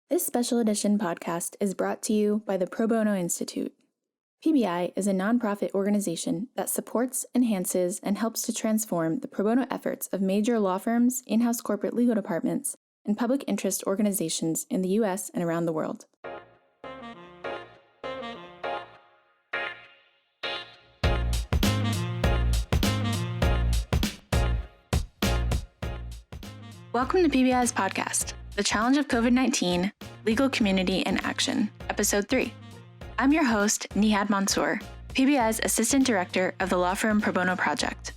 This special edition podcast is brought to you by the Pro Bono Institute. PBI is a nonprofit organization that supports, enhances, and helps to transform the pro bono efforts of major law firms, in-house corporate legal departments, and public interest organizations in the U.S. and around the world. Welcome to PBI's podcast, The Challenge of COVID-19, Legal Community in Action, Episode 3. I'm your host, Nihad Mansour, PBI's Assistant Director of the law firm Pro Bono Project.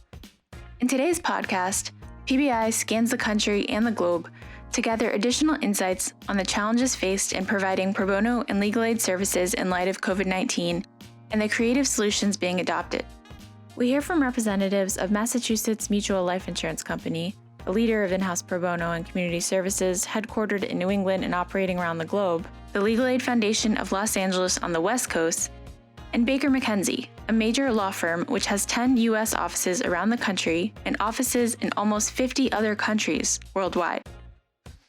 In today's podcast, PBI scans the country and the globe to gather additional insights on the challenges faced in providing pro bono and legal aid services in light of COVID-19 and the creative solutions being adopted. We hear from representatives of Massachusetts Mutual Life Insurance Company, a leader of in-house pro bono and community services headquartered in New England and operating around the globe, the Legal Aid Foundation of Los Angeles on the West Coast, and Baker McKenzie, a major law firm which has 10 U.S. offices around the country and offices in almost 50 other countries worldwide.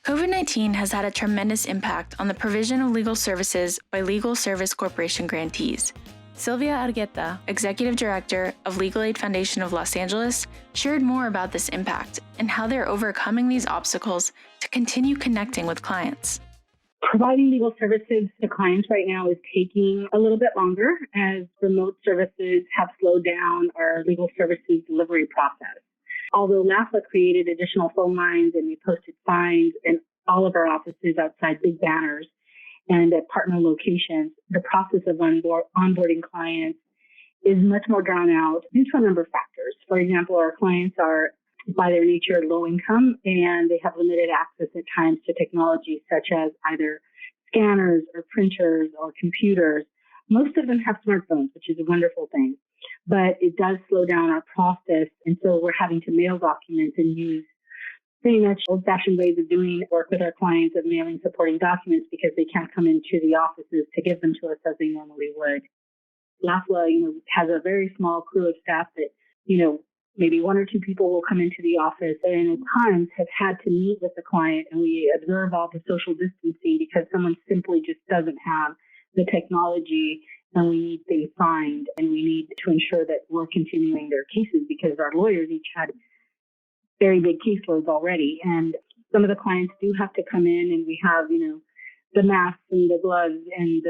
COVID-19 has had a tremendous impact on the provision of legal services by Legal Service Corporation grantees. Sylvia Argueta, Executive Director of Legal Aid Foundation of Los Angeles, shared more about this impact and how they're overcoming these obstacles to continue connecting with clients. Providing legal services to clients right now is taking a little bit longer as remote services have slowed down our legal services delivery process. Although LAFLA created additional phone lines and we posted signs in all of our offices outside big banners and at partner locations, the process of onboarding clients is much more drawn out due to a number of factors. For example, our clients are, by their nature, low income, and they have limited access at times to technology such as either scanners or printers or computers. Most of them have smartphones, which is a wonderful thing, but it does slow down our process, and so we're having to mail documents and use pretty much old-fashioned ways of doing work with our clients of mailing supporting documents because they can't come into the offices to give them to us as they normally would. LAFLA, has a very small crew of staff that, maybe one or two people will come into the office and at times have had to meet with the client and we observe all the social distancing because someone simply just doesn't have the technology and we need things signed and we need to ensure that we're continuing their cases because our lawyers each had very big caseloads already. And some of the clients do have to come in and we have, the masks and the gloves and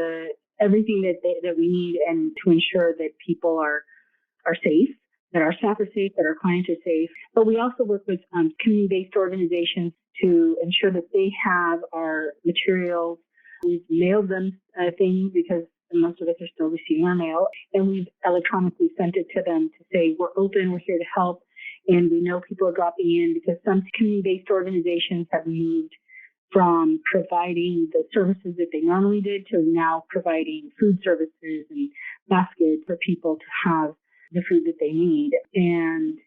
everything that we need and to ensure that people are safe, that our staff are safe, that our clients are safe. But we also work with community-based organizations to ensure that they have our materials. We've mailed them things because most of us are still receiving our mail, and we've electronically sent it to them to say, we're open, we're here to help. And we know people are dropping in because some community-based organizations have moved from providing the services that they normally did to now providing food services and baskets for people to have the food that they need. And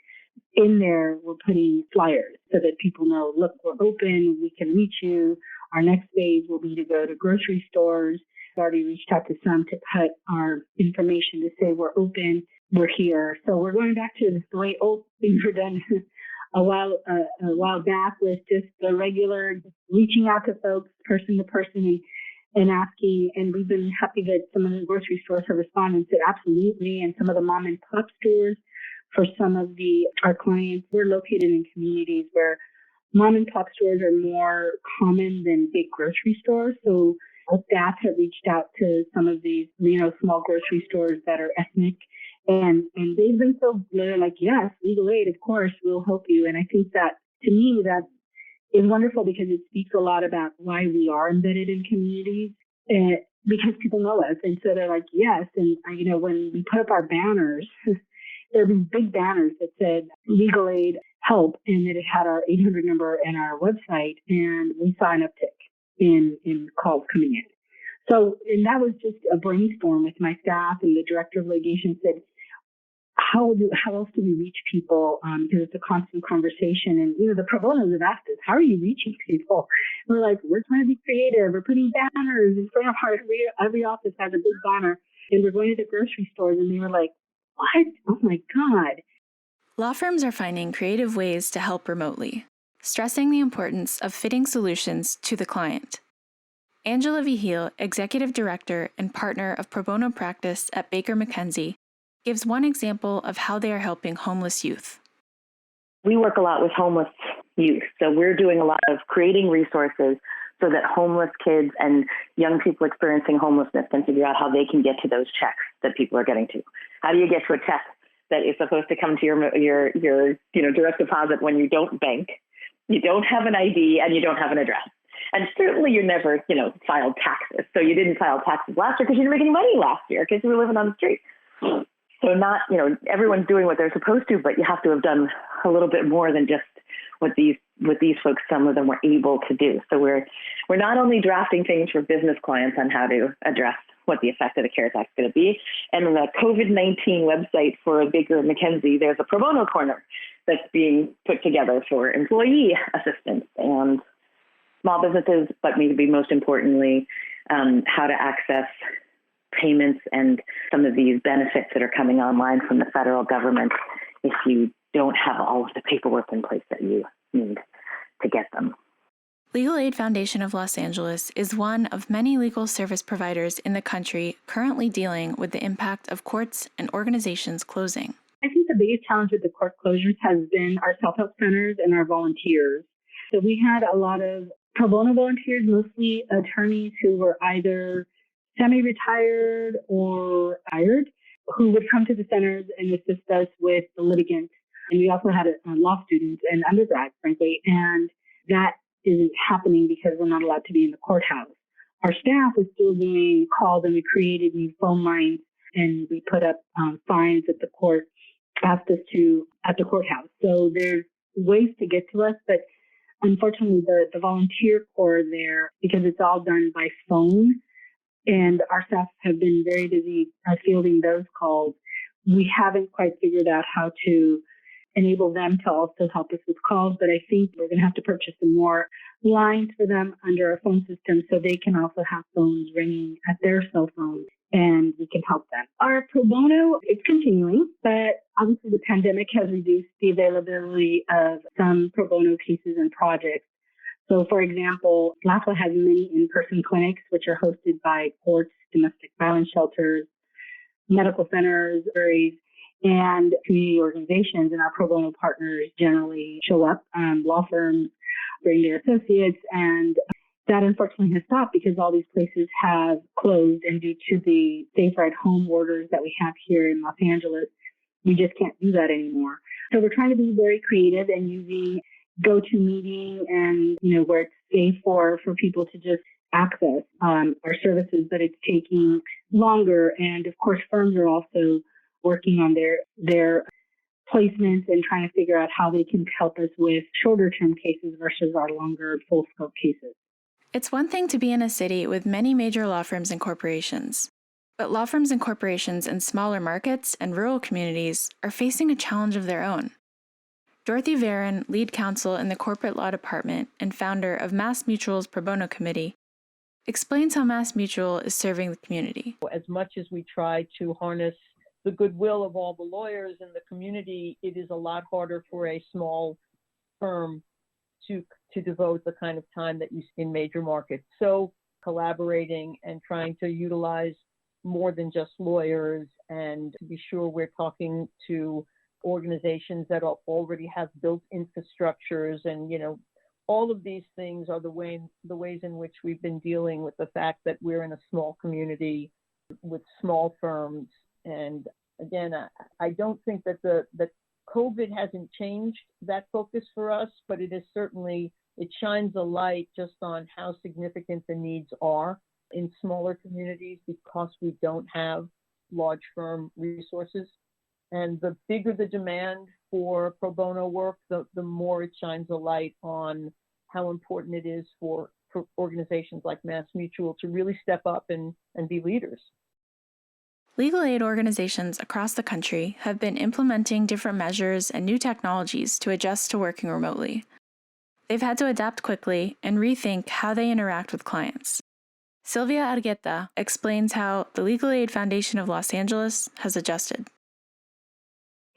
in there, we're putting flyers so that people know, look, we're open, we can reach you. Our next phase will be to go to grocery stores. We've already reached out to some to put our information to say we're open. We're here. So we're going back to the way old things were done a while back with just the regular reaching out to folks person to person and asking. And we've been happy that some of the grocery stores have responded and said absolutely. And some of the mom and pop stores for some of our clients, we're located in communities where mom and pop stores are more common than big grocery stores. So our staff have reached out to some of these, small grocery stores that are ethnic. And they've been they're like, yes, legal aid, of course, we'll help you. And I think that, to me, that is wonderful because it speaks a lot about why we are embedded in communities because people know us. And so they're like, yes. And, when we put up our banners, there were these big banners that said legal aid help, and that it had our 800 number and our website. And we saw an uptick in calls coming in. So, and that was just a brainstorm with my staff, and the director of litigation said, how else do we reach people? Because it's a constant conversation. And, the pro bonos have asked us, how are you reaching people? We're like, we're trying to be creative. We're putting banners in front of every office has a big banner. And we're going to the grocery stores. And they were like, what? Oh, my God. Law firms are finding creative ways to help remotely, stressing the importance of fitting solutions to the client. Angela Vigil, Executive Director and Partner of Pro Bono Practice at Baker McKenzie, gives one example of how they are helping homeless youth. We work a lot with homeless youth, so we're doing a lot of creating resources so that homeless kids and young people experiencing homelessness can figure out how they can get to those checks that people are getting to. How do you get to a check that is supposed to come to your direct deposit when you don't bank, you don't have an ID, and you don't have an address? And certainly you never, filed taxes. So you didn't file taxes last year because you didn't make any money last year because you were living on the street. So not, everyone's doing what they're supposed to, but you have to have done a little bit more than just what these folks, some of them were able to do. So we're not only drafting things for business clients on how to address what the effect of the CARES Act is going to be. And on the COVID-19 website for Baker McKenzie, there's a pro bono corner that's being put together for employee assistance and small businesses, but maybe most importantly, how to access payments and some of these benefits that are coming online from the federal government if you don't have all of the paperwork in place that you need to get them. Legal Aid Foundation of Los Angeles is one of many legal service providers in the country currently dealing with the impact of courts and organizations closing. I think the biggest challenge with the court closures has been our self-help centers and our volunteers. So we had a lot of pro bono volunteers, mostly attorneys who were either semi-retired or retired, who would come to the centers and assist us with the litigants. And we also had law students and undergrads, frankly, and that isn't happening because we're not allowed to be in the courthouse. Our staff is still doing calls, and we created new phone lines, and we put up signs that the court asked us to at the courthouse. So there's ways to get to us, but unfortunately the volunteer corps there, because it's all done by phone, and our staff have been very busy fielding those calls, we haven't quite figured out how to enable them to also help us with calls. But I think we're going to have to purchase some more lines for them under our phone system so they can also have phones ringing at their cell phones, and we can help them. Our pro bono is continuing, but obviously the pandemic has reduced the availability of some pro bono cases and projects. So, for example, LAFLA has many in-person clinics, which are hosted by courts, domestic violence shelters, medical centers, and community organizations. And our pro bono partners generally show up. Law firms bring their associates, and that unfortunately has stopped because all these places have closed. And due to the safer at home orders that we have here in Los Angeles, we just can't do that anymore. So we're trying to be very creative and using GoToMeeting and, where it's safe for people to just access our services, but it's taking longer. And of course, firms are also working on their placements and trying to figure out how they can help us with shorter term cases versus our longer full scope cases. It's one thing to be in a city with many major law firms and corporations, but law firms and corporations in smaller markets and rural communities are facing a challenge of their own. Dorothy Varon, lead counsel in the corporate law department and founder of MassMutual's Pro Bono Committee, explains how MassMutual is serving the community. As much as we try to harness the goodwill of all the lawyers in the community, it is a lot harder for a small firm to devote the kind of time that you see in major markets. So collaborating and trying to utilize more than just lawyers, and to be sure we're talking to organizations that already have built infrastructures, and all of these things are the ways in which we've been dealing with the fact that we're in a small community with small firms. And again, I don't think that that COVID hasn't changed that focus for us, but it shines a light just on how significant the needs are in smaller communities because we don't have large firm resources. And the bigger the demand for pro bono work, the more it shines a light on how important it is for organizations like MassMutual to really step up and be leaders. Legal aid organizations across the country have been implementing different measures and new technologies to adjust to working remotely. They've had to adapt quickly and rethink how they interact with clients. Sylvia Argueta explains how the Legal Aid Foundation of Los Angeles has adjusted.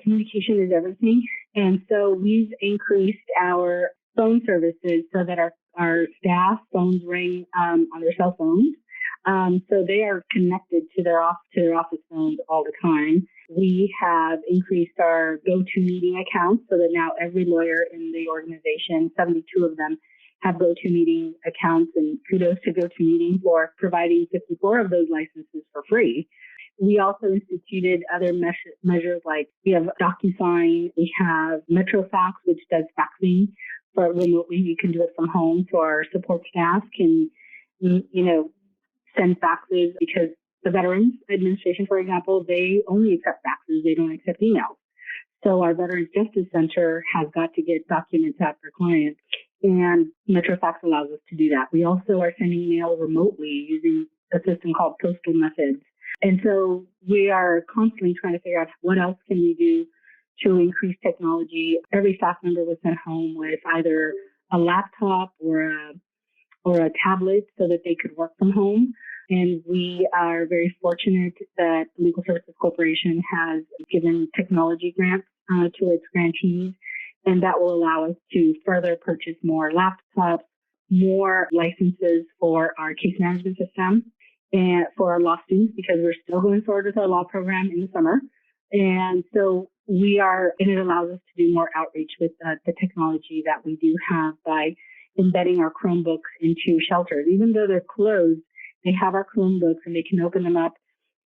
Communication is everything. And so we've increased our phone services so that our Our staff phones ring on their cell phones. So they are connected to their office phones all the time. We have increased our GoToMeeting accounts so that now every lawyer in the organization, 72 of them, have GoToMeeting accounts, and kudos to GoToMeeting for providing 54 of those licenses for free. We also instituted other measures like we have DocuSign, we have MetroFax, which does faxing for remotely. You can do it from home, so our support staff can, send faxes because the Veterans Administration, for example, they only accept faxes, they don't accept emails. So our Veterans Justice Center has got to get documents out for clients, and MetroFax allows us to do that. We also are sending mail remotely using a system called Postal Methods. And so we are constantly trying to figure out what else can we do to increase technology. Every staff member was sent home with either a laptop or a tablet so that they could work from home. And we are very fortunate that Legal Services Corporation has given technology grants to its grantees, and that will allow us to further purchase more laptops, more licenses for our case management system, and for our law students, because we're still going forward with our law program in the summer. And so and it allows us to do more outreach with the technology that we do have by embedding our Chromebooks into shelters. Even though they're closed, they have our Chromebooks and they can open them up,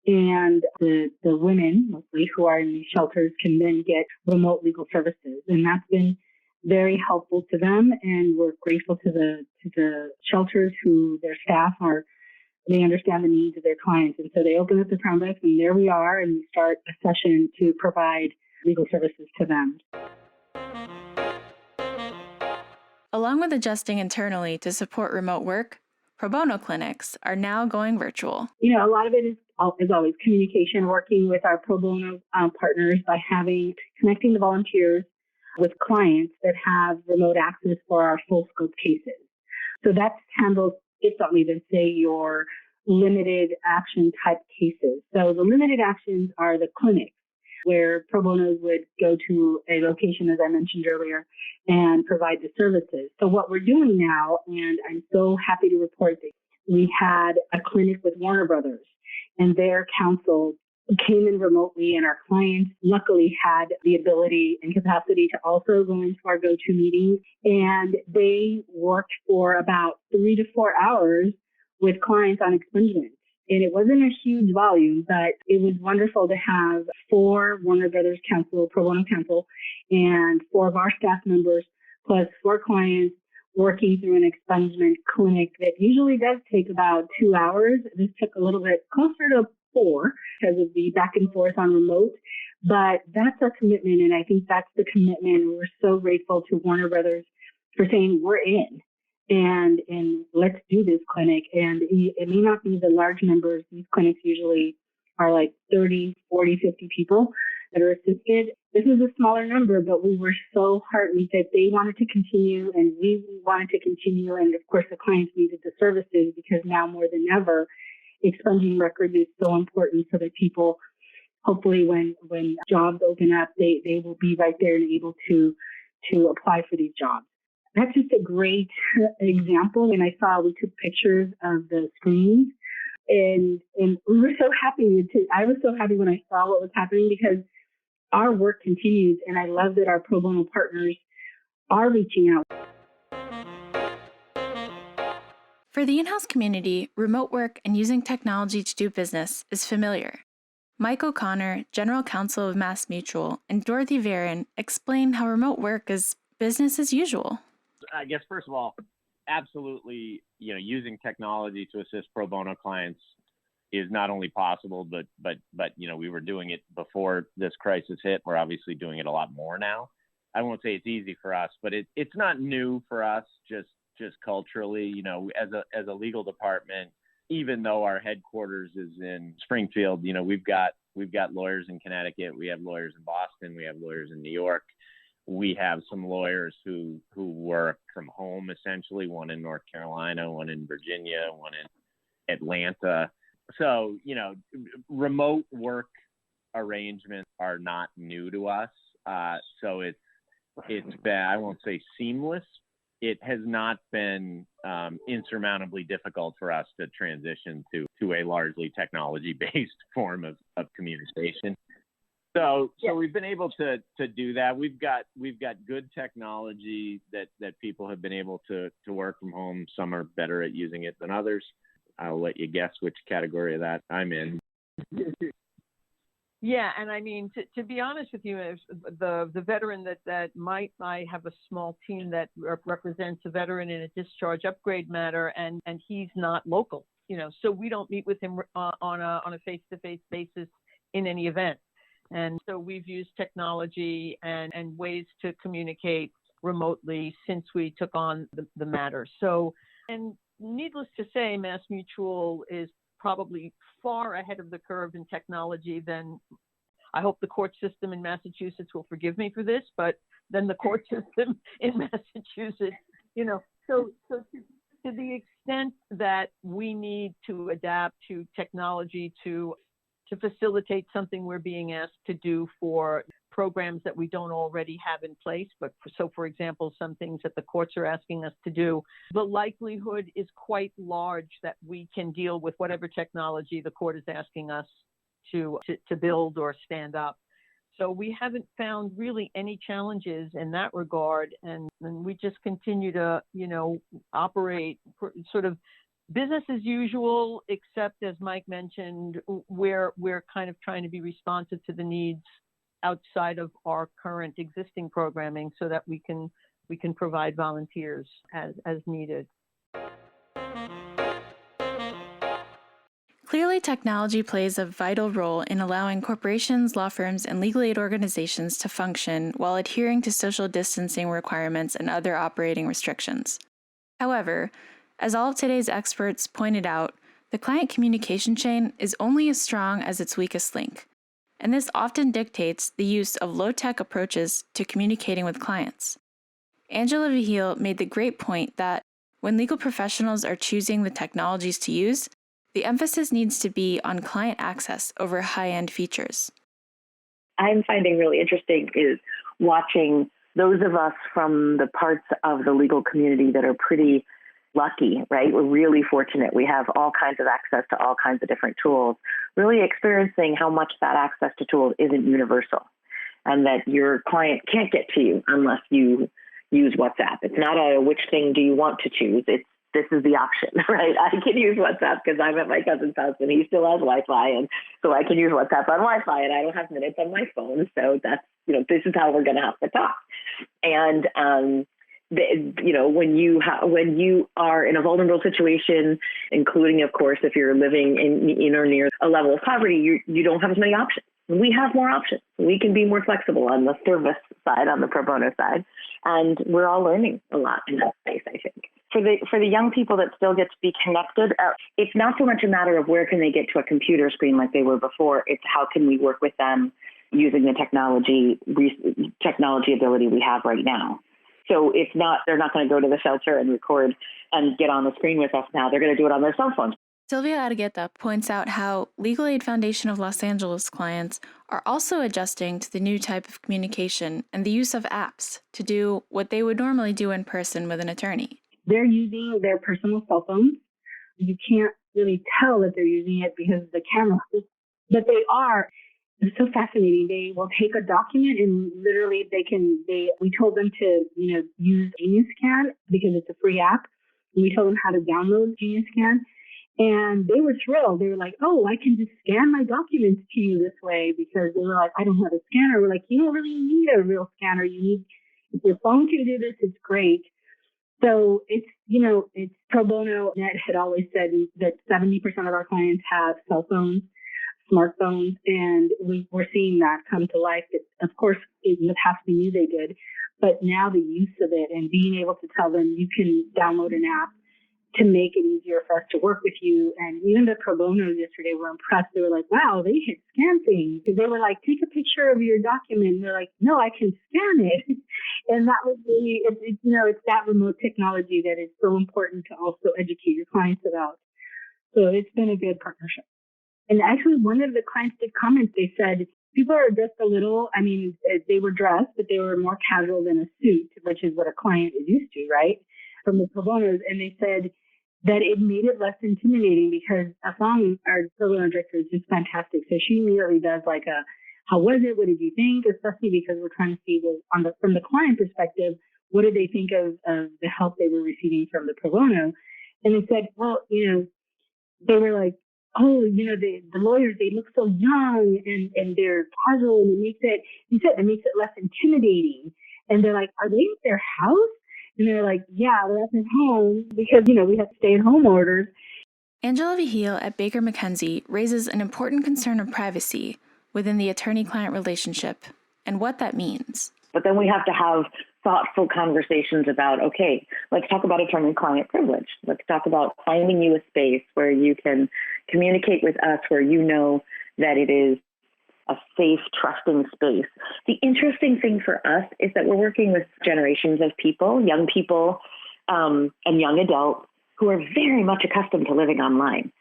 and the women, mostly, who are in these shelters can then get remote legal services. And that's been very helpful to them, and we're grateful to the shelters who their staff they understand the needs of their clients. And so they open up the Chromebooks, and there we are, and we start a session to provide legal services to them. Along with adjusting internally to support remote work, Pro Bono clinics are now going virtual. A lot of it is always communication, working with our Pro Bono partners by connecting the volunteers with clients that have remote access for our full scope cases. So that's handled differently than, say, your limited action type cases. So the limited actions are the clinics where pro bonos would go to a location, as I mentioned earlier, and provide the services. So what we're doing now, and I'm so happy to report that we had a clinic with Warner Brothers, and their counsel came in remotely, and our clients luckily had the ability and capacity to also go into our GoToMeeting, and they worked for about 3 to 4 hours with clients on expungement. And it wasn't a huge volume, but it was wonderful to have 4 Warner Brothers counsel, pro bono counsel, and 4 of our staff members, plus 4 clients working through an expungement clinic that usually does take about 2 hours. This took a little bit closer to 4 because of the back and forth on remote. But that's our commitment, and I think that's the commitment. We're so grateful to Warner Brothers for saying we're in. And let's do this clinic. And it may not be the large numbers. These clinics usually are like 30, 40, 50 people that are assisted. This is a smaller number, but we were so heartened that they wanted to continue and we wanted to continue. And of course, the clients needed the services because now more than ever, expunging records is so important so that people, hopefully when jobs open up, they will be right there and able to apply for these jobs. That's just a great example. And we took pictures of the screens, and we were so happy I was so happy when I saw what was happening because our work continues. And I love that our pro bono partners are reaching out. For the in-house community, remote work and using technology to do business is familiar. Mike O'Connor, General Counsel of MassMutual, and Dorothy Varon explain how remote work is business as usual. I guess, first of all, absolutely, using technology to assist pro bono clients is not only possible, but we were doing it before this crisis hit. We're obviously doing it a lot more now. I won't say it's easy for us, but it's not new for us. Just culturally, as a legal department, even though our headquarters is in Springfield, we've got lawyers in Connecticut, we have lawyers in Boston, we have lawyers in New York. We have some lawyers who work from home, essentially, one in North Carolina, one in Virginia, one in Atlanta. So, remote work arrangements are not new to us. So it's been, I won't say seamless. it has not been insurmountably difficult for us to transition to a largely technology-based form of communication. So we've been able to do that. We've got good technology that people have been able to work from home. Some are better at using it than others. I'll let you guess which category of that I'm in. Yeah, and I mean, to be honest with you, the veteran that I have a small team that represents a veteran in a discharge upgrade matter, and he's not local, so we don't meet with him on a face-to-face basis in any event. And so we've used technology and ways to communicate remotely since we took on the matter. So, and needless to say, MassMutual is probably far ahead of the curve in technology than, I hope the court system in Massachusetts will forgive me for this, but then the court system in Massachusetts, so to the extent that we need to adapt to technology to facilitate something we're being asked to do for programs that we don't already have in place. But for example, some things that the courts are asking us to do, the likelihood is quite large that we can deal with whatever technology the court is asking us to build or stand up. So we haven't found really any challenges in that regard. And we just continue to, operate sort of business as usual, except as Mike mentioned, we're kind of trying to be responsive to the needs outside of our current existing programming so that we can provide volunteers as needed. Clearly, technology plays a vital role in allowing corporations, law firms, and legal aid organizations to function while adhering to social distancing requirements and other operating restrictions. However, as all of today's experts pointed out, the client communication chain is only as strong as its weakest link, and this often dictates the use of low-tech approaches to communicating with clients. Angela Vigil made the great point that when legal professionals are choosing the technologies to use, the emphasis needs to be on client access over high-end features. I'm finding really interesting is watching those of us from the parts of the legal community that are pretty lucky, right? We're really fortunate. We have all kinds of access to all kinds of different tools, really experiencing how much that access to tools isn't universal and that your client can't get to you unless you use WhatsApp. It's not a which thing do you want to choose. It's this is the option, right? I can use WhatsApp because I'm at my cousin's house and he still has Wi-Fi. And so I can use WhatsApp on Wi-Fi and I don't have minutes on my phone. So that's, this is how we're going to have to talk. And, when you are in a vulnerable situation, including, of course, if you're living in or near a level of poverty, you don't have as many options. We have more options. We can be more flexible on the service side, on the pro bono side, and we're all learning a lot in that space, I think. For the young people that still get to be connected, it's not so much a matter of where can they get to a computer screen like they were before. It's how can we work with them using the technology ability we have right now. So they're not going to go to the shelter and record and get on the screen with us now. They're going to do it on their cell phones. Sylvia Argueta points out how Legal Aid Foundation of Los Angeles clients are also adjusting to the new type of communication and the use of apps to do what they would normally do in person with an attorney. They're using their personal cell phones. You can't really tell that they're using it because of the camera, but they are. It's so fascinating. They will take a document and literally we told them to, use Genius Scan because it's a free app. And we told them how to download Genius Scan. And they were thrilled. They were like, oh, I can just scan my documents to you this way because they were like, I don't have a scanner. We're like, you don't really need a real scanner. If your phone can do this, it's great. So it's Pro Bono Net had always said that 70% of our clients have cell phones, smartphones, and we're seeing that come to life. Of course, in the past we knew they did, but now the use of it and being able to tell them you can download an app to make it easier for us to work with you. And even the pro bonos yesterday were impressed. They were like, wow, they can scan things. Because they were like, take a picture of your document. And they're like, no, I can scan it. And that was really, it's that remote technology that is so important to also educate your clients about. So it's been a good partnership. And actually, one of the clients did comment. They said, people are dressed a little, I mean, they were dressed, but they were more casual than a suit, which is what a client is used to, right? From the pro bonos. And they said that it made it less intimidating because Afong, our pro bono director, is just fantastic. So she immediately does like how was it? What did you think? Especially because we're trying to see from the client perspective, what did they think of the help they were receiving from the pro bono? And they said, well, they were like, oh, the lawyers, they look so young and they're casual, and it makes it less intimidating. And they're like, are they at their house? And they're like, yeah, they're at their home because, we have stay-at-home orders. Angela Vigil at Baker McKenzie raises an important concern of privacy within the attorney-client relationship and what that means. But then we have to have thoughtful conversations about, okay, let's talk about attorney-client privilege. Let's talk about finding you a space where you can communicate with us, where you know that it is a safe, trusting space. The interesting thing for us is that we're working with generations of people, young people, and young adults who are very much accustomed to living online.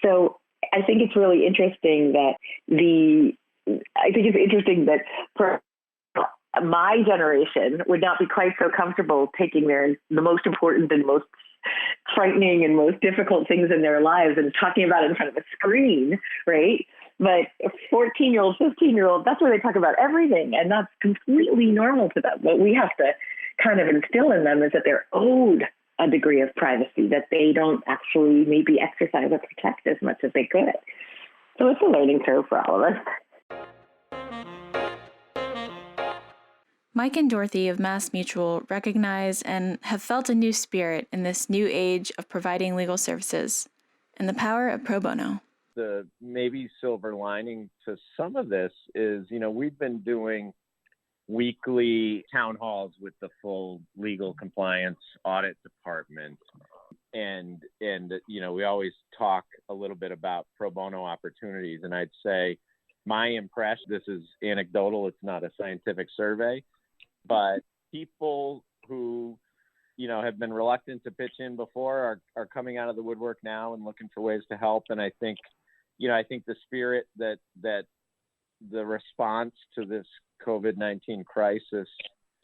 So I think it's really interesting that for my generation would not be quite so comfortable taking the most important and most frightening and most difficult things in their lives and talking about it in front of a screen, right? But a 14-year-old, 15-year-old, that's where they talk about everything, and that's completely normal to them. What we have to kind of instill in them is that they're owed a degree of privacy that they don't actually maybe exercise or protect as much as they could. So it's a learning curve for all of us. Mike and Dorothy of MassMutual recognize and have felt a new spirit in this new age of providing legal services and the power of pro bono. The maybe silver lining to some of this is, we've been doing weekly town halls with the full legal compliance audit department. And we always talk a little bit about pro bono opportunities. And I'd say my impression, this is anecdotal, it's not a scientific survey, but people who, have been reluctant to pitch in before are coming out of the woodwork now and looking for ways to help. And I think the spirit that the response to this COVID-19 crisis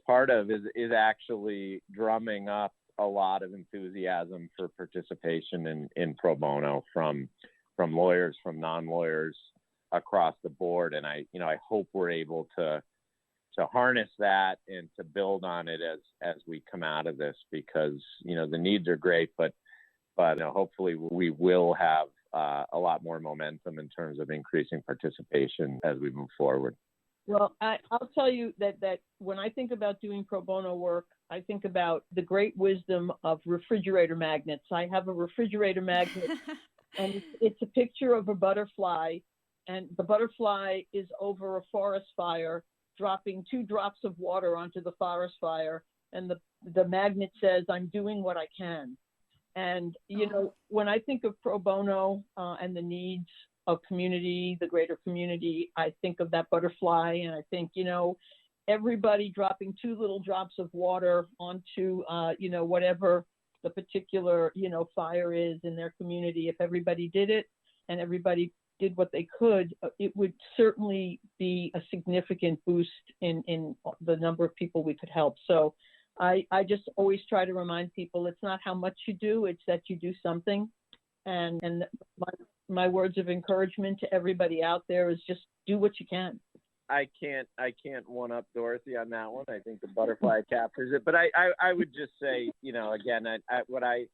part of is actually drumming up a lot of enthusiasm for participation in pro bono from lawyers, from non-lawyers across the board. And I hope we're able to harness that and to build on it as we come out of this, because, the needs are great, but hopefully we will have a lot more momentum in terms of increasing participation as we move forward. Well, I'll tell you that when I think about doing pro bono work, I think about the great wisdom of refrigerator magnets. I have a refrigerator magnet, and it's a picture of a butterfly, and the butterfly is over a forest fire, dropping 2 drops of water onto the forest fire, and the magnet says, "I'm doing what I can." And, when I think of pro bono and the needs of community, the greater community, I think of that butterfly, and I think, everybody dropping 2 little drops of water onto, whatever the particular, fire is in their community. If everybody did it and everybody did what they could, it would certainly be a significant boost in the number of people we could help. So I just always try to remind people it's not how much you do, it's that you do something. And my words of encouragement to everybody out there is just do what you can. I can't one up Dorothy on that one. I think the butterfly captures it. But I would just say, again, what I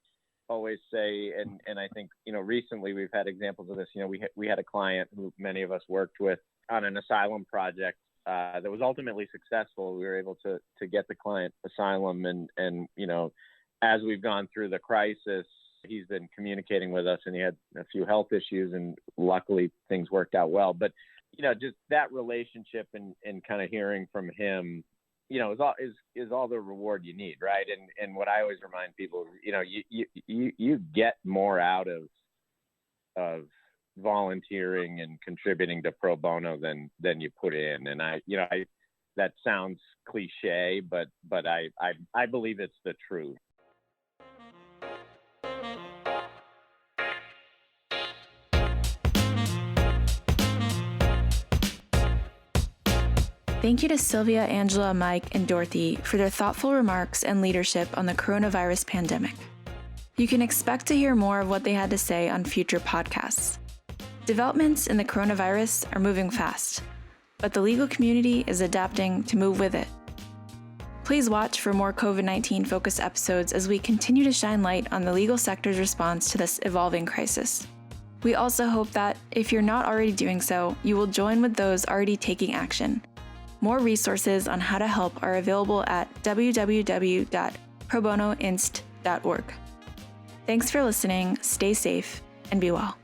always say, and I think, recently we've had examples of this. We had a client who many of us worked with on an asylum project that was ultimately successful. We were able to get the client asylum, and as we've gone through the crisis, he's been communicating with us, and he had a few health issues, and luckily things worked out well. But just that relationship and kind of hearing from him, is all the reward you need, right? And what I always remind people, you get more out of volunteering and contributing to pro bono than you put in. And that sounds cliche, but I believe it's the truth. Thank you to Sylvia, Angela, Mike, and Dorothy for their thoughtful remarks and leadership on the coronavirus pandemic. You can expect to hear more of what they had to say on future podcasts. Developments in the coronavirus are moving fast, but the legal community is adapting to move with it. Please watch for more COVID-19 focused episodes as we continue to shine light on the legal sector's response to this evolving crisis. We also hope that, if you're not already doing so, you will join with those already taking action. More resources on how to help are available at www.probonoinst.org. Thanks for listening, stay safe, and be well.